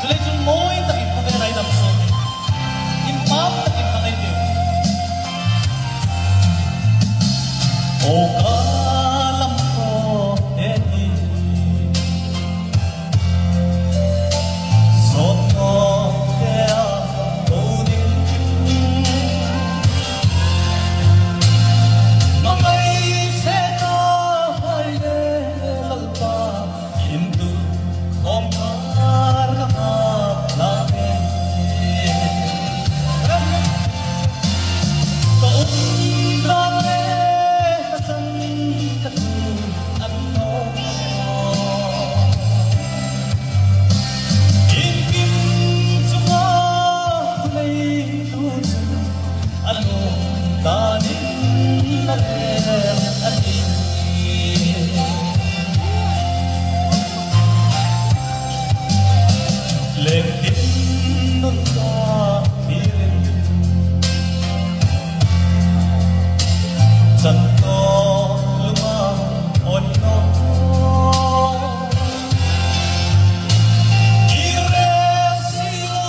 Tulay chun moy takin pakay ray dam so. Impam takin pakay dio. O kalam ko eti. Soto kaya odin. Mamay seta hayde lalpa hindu omkar kahap lage. Kaundrane kasan katu ano. Inkim chunga kulay tutu ano danin naler atin. Lendin nun ka kirin santo lumang onno. Ire siyo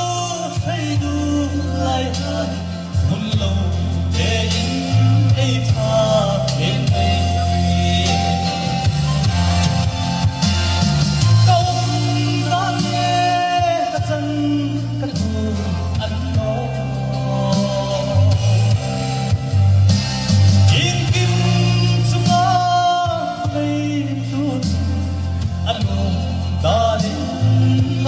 feidu lai hai mullo ei tha em ei. Ano, darling,